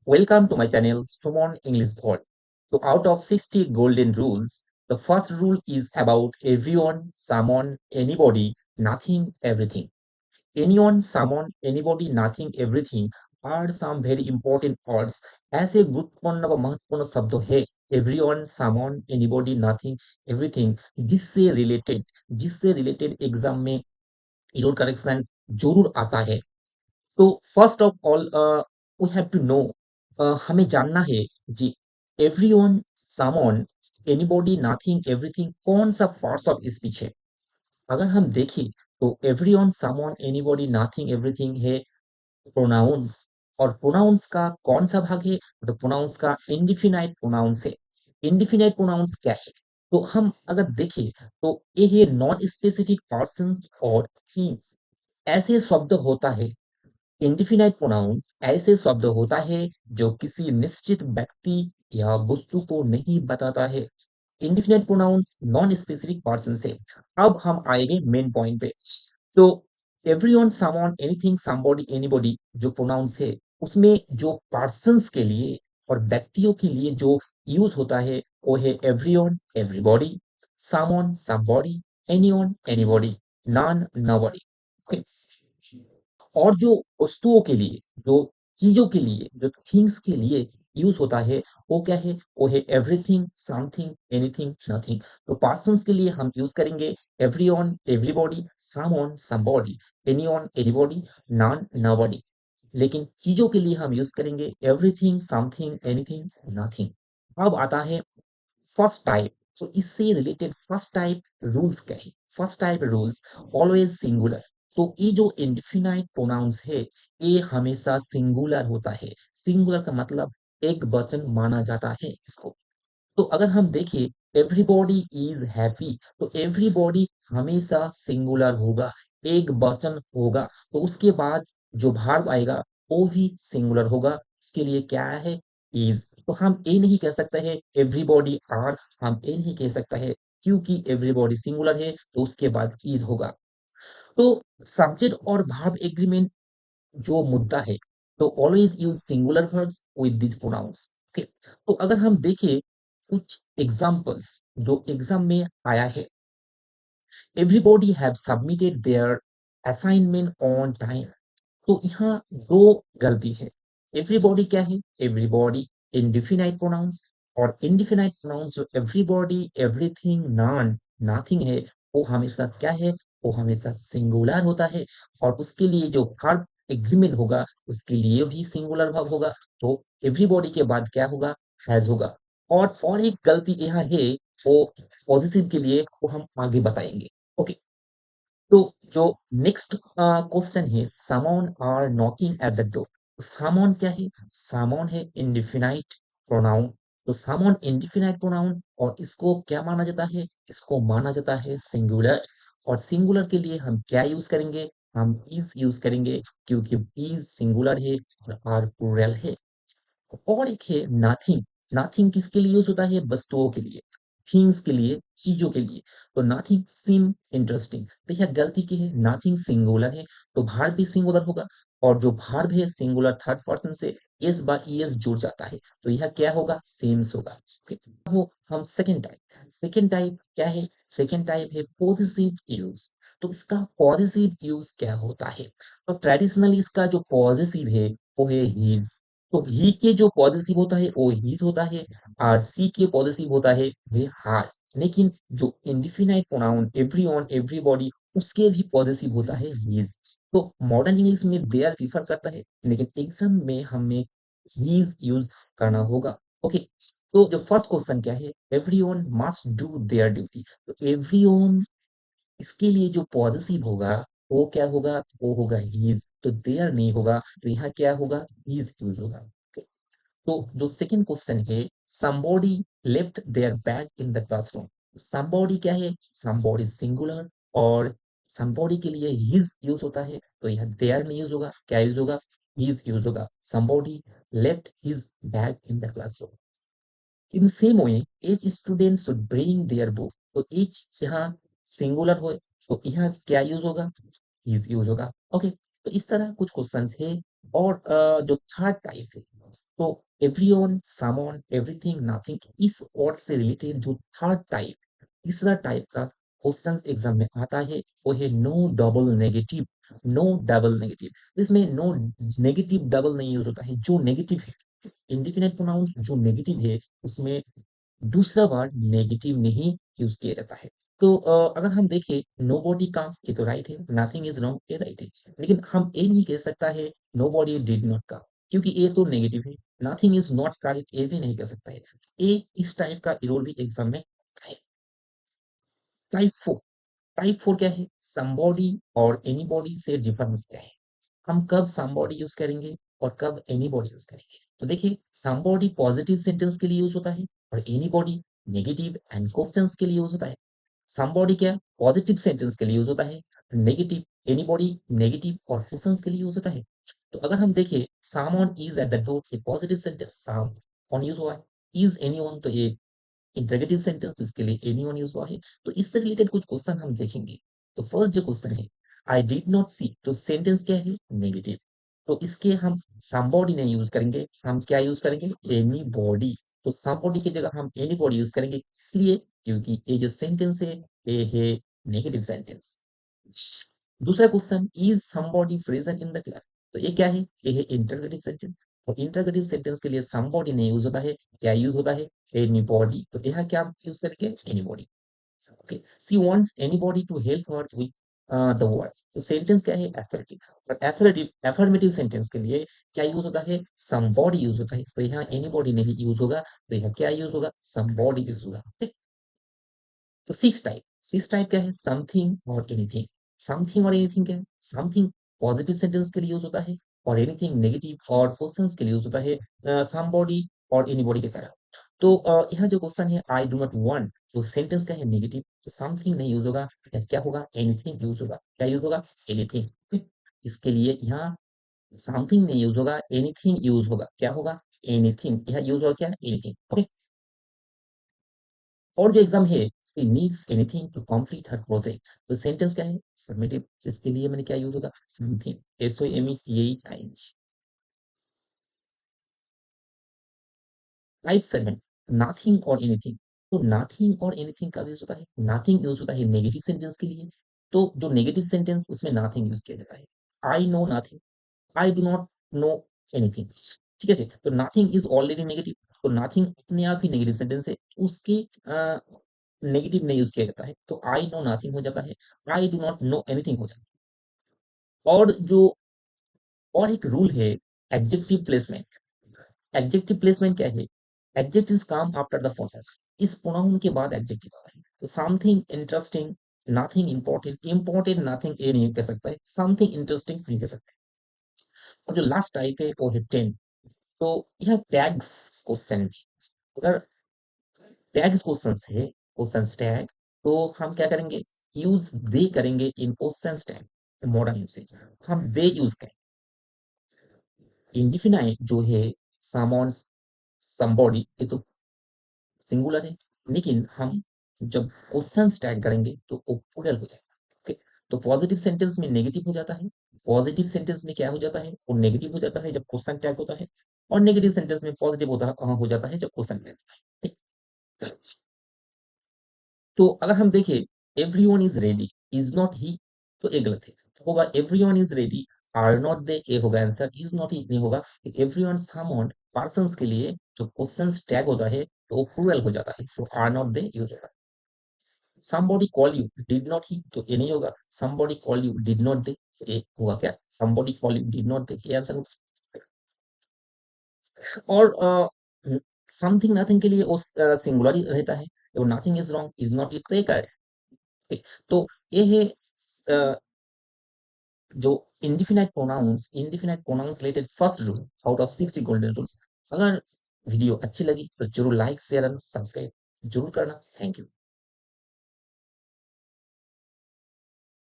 Welcome to my channel, Sumon English Vault. So, out of 60 golden rules, the first rule is about everyone, someone, anybody, nothing, everything. Anyone, someone, anybody, nothing, everything are some very important words. ऐसे गुरुत्वपूर्ण व महत्वपूर्ण शब्द है everyone, someone, anybody, nothing, everything जिससे related exam में error correction जरूर आता है। तो first of all we have to know, हमें जानना है जी everyone, someone, anybody, nothing, everything कौन सा पार्ट्स ऑफ स्पीच है। अगर हम देखें तो everyone, someone, anybody, nothing, everything है प्रोनाउंस। और प्रोनाउंस का कौन सा भाग है? तो प्रोनाउंस का इंडिफिनाइट प्रोनाउंस है। इंडिफिनाइट प्रोनाउंस क्या है? तो हम अगर देखें तो ये है नॉन स्पेसिफिक पर्सन्स और थिंग्स। ऐसे शब्द होता है, इंडिफिनाइट प्रोनाउंस ऐसे शब्द होता है जो किसी निश्चित व्यक्ति या वस्तु को नहीं बताता है। Indefinite pronouns non specific person से। अब हम आएंगे मेन पॉइंट पे। तो everyone, someone, anything, somebody, anybody जो प्रोनाउंस है उसमें जो पर्सन्स के लिए और व्यक्तियों के लिए जो यूज होता है वो है everyone, everybody, someone, somebody, anyone, anybody, non, nobody. और जो वस्तुओं के लिए, जो चीज़ों के लिए, जो थिंग्स के लिए यूज़ होता है, वो क्या है? वो है एवरीथिंग, समथिंग, एनीथिंग, नथिंग। तो पर्सन्स के लिए हम यूज़ करेंगे everyone, everybody, someone, somebody, anyone, anybody, non, nobody. लेकिन चीज़ों के लिए हम यूज़ करेंगे एवरीथिंग, समथिंग, एनीथिंग, नथिंग। अब आता है फर्स्ट टाइप। तो इससे रिलेटेड फर्स्ट टाइप रूल्स क्या है? First type rules always singular. तो ये जो इंडिफिनाइट प्रोनाउंस है ये हमेशा सिंगुलर होता है। सिंगुलर का मतलब एक वचन माना जाता है इसको। तो अगर हम देखें एवरीबॉडी इज हैप्पी, तो एवरीबॉडी हमेशा सिंगुलर होगा, एक वचन होगा। तो उसके बाद जो भार्ब आएगा वो भी सिंगुलर होगा। इसके लिए क्या है? इज। तो हम ये नहीं कह सकते हैं एवरीबॉडी आर, हम ये नहीं कह सकता है क्योंकि एवरीबॉडी सिंगुलर है तो उसके बाद इज होगा। तो सब्जेक्ट और वर्ब एग्रीमेंट जो मुद्दा है, तो always use singular verbs with this pronouns. Okay. तो अगर हम देखें कुछ एग्जांपल्स जो एग्जाम में आया है, everybody have submitted their assignment on time. तो यहाँ दो गलती है। एवरीबॉडी क्या है? Everybody indefinite pronouns. और इंडिफिनाइट प्रोनाउंस जो एवरीबॉडी, एवरीथिंग, नॉन, नथिंग है वो हमेशा क्या है? वो हमेशा सिंगुलर होता है। और उसके लिए जो वर्ब एग्रीमेंट होगा उसके लिए भी सिंगुलर वर्ब होगा। तो एवरीबॉडी के बाद क्या होगा? हैज होगा। और एक गलती यहाँ है वो पॉजिटिव के लिए वो हम आगे बताएंगे। ओके। तो जो नेक्स्ट क्वेश्चन है, someone are knocking at the door. Someone क्या है? समवन है इंडिफिनाइट प्रोनाउन। तो समवन इंडिफिनाइट प्रोनाउन और इसको क्या माना जाता है? इसको माना जाता है सिंगुलर। और सिंगुलर के लिए हम क्या यूज करेंगे? हम इज यूज करेंगे क्योंकि इज सिंगुलर है और आर प्लूरल है। और एक है नथिंग। नथिंग किसके लिए यूज होता है? वस्तुओं के लिए, थिंग्स के लिए, चीजों के लिए। तो नथिंग सीम इंटरेस्टिंग। तो यह गलती की है, नथिंग सिंगुलर है तो भार्ब भी सिंगुलर होगा। और जो भार्ब है सिंगुलर थर्ड पर्सन से एस बा ईएस जुड़ जाता है तो यह क्या होगा? सेम्स होगा। ओके। वो हम सेकेंड टाइप क्या है? सेकेंड टाइप है पॉजिटिव यूज। तो इसका पॉजिटिव यूज क्या होता है? तो ट्रेडिशनली इसका जो पॉजिटिव है वो है हीज। तो ही के जो पॉजिटिव होता है वो हीज होता है और सी के पॉजिटिव होता है वो हार। लेकिन जो इंडिफिनाइट प्रोनाउन एवरीवन, एवरीबॉडी उसके भी पॉजिटिव होता है हीज। तो मॉडर्न इंग्लिश में देयर प्रीफर करता है लेकिन एग्जाम में हमें हीज यूज करना होगा। ओके। तो जो फर्स्ट क्वेश्चन क्या है? Everyone must do their duty. तो एवरीवन इसके लिए जो पॉजिटिव होगा वो क्या होगा? वो होगा हीज। तो देयर नहीं होगा तो यहाँ क्या होगा? हीज यूज होगा। Okay? तो जो सेकंड क्वेश्चन है, somebody left their bag in the classroom। somebody क्या है? somebody singular. और somebody के लिए his यूज होता है तो यह their नहीं यूज होगा, क्या यूज होगा? his यूज होगा। somebody left his bag in the classroom। In same way each student should bring their book। तो each यहाँ सिंगुलर हो तो यहाँ क्या यूज होगा? his यूज होगा। ओके। तो इस तरह कुछ क्वेश्चंस है। और जो थर्ड टाइप है, तो एवरीवन, समवन, एवरीथिंग, नथिंग, इस और से रिलेटेड जो थर्ड टाइप, तीसरा टाइप का क्वेश्चन एग्जाम में आता है वो है no double negative. No double negative, इसमें नो नेगेटिव डबल नहीं यूज होता है। जो नेगेटिव है, इंडिफिनिट प्रोनाउन जो नेगेटिव है उसमें दूसरा वर्ड नेगेटिव नहीं यूज किया जाता है। तो अगर हम देखें नोबॉडी का, ये तो राइट है, नथिंग इज रॉन्ग, ये राइट है। लेकिन हम ये नहीं कह सकता है नोबॉडी डिड नॉट का, क्योंकि ये तो नेगेटिव है। नथिंग इज नॉट राइट, ये भी नहीं कह सकता है। ये इस टाइप का एरर भी एग्जाम में है। टाइप फोर, टाइप फोर क्या है? समबॉडी और एनीबॉडी से डिफरेंस क्या है? हम कब समबॉडी यूज करेंगे और कब एनीबॉडी यूज करेंगे? तो देखिए, समबॉडी पॉजिटिव सेंटेंस के लिए यूज होता है और एनीबॉडी नेगेटिव एंड क्वेश्चंस के लिए यूज होता है। समबॉडी क्या पॉजिटिव सेंटेंस के लिए यूज होता है, नेगेटिव एनीबॉडी नेगेटिव और क्वेश्चंस के लिए यूज होता है। तो अगर हम देखें सामवन इज एट द डोर, ये पॉजिटिव सेंटेंस साम ऑन यूज हुआ है। इज एनीवन, तो ये इंटरोगेटिव सेंटेंस, इसके लिए एनीवन यूज हुआ है। तो इससे रिलेटेड कुछ क्वेश्चन हम देखेंगे। तो फर्स्ट जो क्वेश्चन है, आई डिड नॉट सी, तो सेंटेंस क्या है? नेगेटिव। तो इसके हम समबॉडी नहीं यूज करेंगे, हम क्या यूज करेंगे? Any body. तो समबॉडी की जगह हम एनी बॉडी यूज करेंगे, इसलिए क्योंकि ये जो सेंटेंस है ये है नेगेटिव सेंटेंस। दूसरा question, is somebody present in the class, तो ये क्या है? ये है इंटरोगेटिव सेंटेंस। और इंटरोगेटिव सेंटेंस के लिए समबॉडी नहीं यूज होता है, क्या यूज होता है? एनीबॉडी। तो यहाँ क्या यूज करेंगे? Anybody. Okay, she wants anybody to help her with the work, तो सेंटेंस क्या है? असर्टिव। और असर्टिव अफर्मेटिव सेंटेंस के लिए क्या यूज होता है? समबॉडी यूज होता है। तो यहाँ एनीबॉडी नहीं यूज होगा, तो यहाँ क्या यूज होगा? समबॉडी यूज होगा। ठीक? तो सिक्स टाइप क्या है? समथिंग और एनीथिंग। समथिंग और एनीथिंग क्या है? समथिंग पॉजिटिव सेंटेंस के लिए यूज होता है और एनीथिंग नेगेटिव और क्वेश्चंस के लिए यूज होता है, समबॉडी और एनीबॉडी की तरह। तो यहाँ जो क्वेश्चन है, आई डू नॉट वांट, तो सेंटेंस क्या है? नेगेटिव, तो समथिंग नहीं यूज होगा, क्या होगा? एनीथिंग यूज होगा। क्या यूज होगा? एनीथिंग। इसके लिए यहाँ समथिंग नहीं यूज होगा, एनीथिंग यूज होगा। क्या होगा? एनीथिंग। यहाँ यूज होगा क्या? एनीथिंग। ओके। और जो एग्जाम है, she needs anything to complete her project, तो सेंटेंस क्या है? अफर्मेटिव। इसके लिए मैंने क्या यूज होगा? Something, SOMETHING। टाइप 7, नथिंग और एनीथिंग। तो नथिंग और एनीथिंग का यूज होता है, नथिंग यूज होता है नेगेटिव सेंटेंस के लिए। तो जो नेगेटिव सेंटेंस, उसमें नथिंग यूज किया जाता है। I know nothing, I do not know anything. ठीक है जी, तो नथिंग इज ऑलरेडी नेगेटिव, तो नथिंग अपने आप ही नेगेटिव सेंटेंस है, उसकी नेगेटिव नहीं यूज किया जाता है, तो आई नो नथिंग हो जाता है। I do not know anything हो जाता है। और जो और एक रूल है, एडजेक्टिव प्लेसमेंट। एडजेक्टिव प्लेसमेंट क्या है? Adjectives come after the pronoun, इस प्रोनाउन के बाद एडजेक्टिव आता है। तो something interesting, nothing important, important nothing ये नहीं कह सकता है, समथिंग इंटरेस्टिंग नहीं कह सकते। और जो लास्ट टाइप है वो है 10। तो यह टैग्स क्वेश्चन, अगर टैग्स क्वेश्चन है, क्वेश्चन टैग, तो हम क्या करेंगे? यूज दे करेंगे इन क्वेश्चन टैग। मॉडर्न यूसेज हम दे यूज करें। इंडिफिनाइट जो है, समवन, समबॉडी, ये तो सिंगुलर है, लेकिन हम जब क्वेश्चन टैग करेंगे तो वो प्लूरल हो जाएगा। ओके, तो पॉजिटिव सेंटेंस में नेगेटिव हो जाता है, पॉजिटिव सेंटेंस में क्या हो जाता है? वो नेगेटिव हो जाता है जब क्वेश्चन टैग होता है, और नेगेटिव सेंटेंस में पॉजिटिव हो जाता है जब क्वेश्चन टैग होता है। ठीक? तो अगर हम देखें everyone is ready, is not he, तो ये गलत है। तो होगा everyone is ready, are not they, ये होगा आंसर। इज नॉट ही नहीं होगा, एवरीवन समवन पर्सन्स के लिए जो क्वेश्चंस टैग होता है तो वो प्लूरल हो जाता है, तो आर नॉट दे यूज होगा। somebody call you did not he, तो ये नहीं होगा। somebody call you did not they, तो ये होगा क्या? somebody call you did not they, ये आंसर होगा। और समथिंग नथिंग के लिए वो सिंगुलर ही रहता है, तो nothing is wrong, is not it correct. ठीक, तो ये है अ, जो indefinite pronouns related first rule out of 60 golden rules. अगर वीडियो अच्छी लगी तो जरूर लाइक शेयर एंड सब्सक्राइब जरूर करना। Thank you.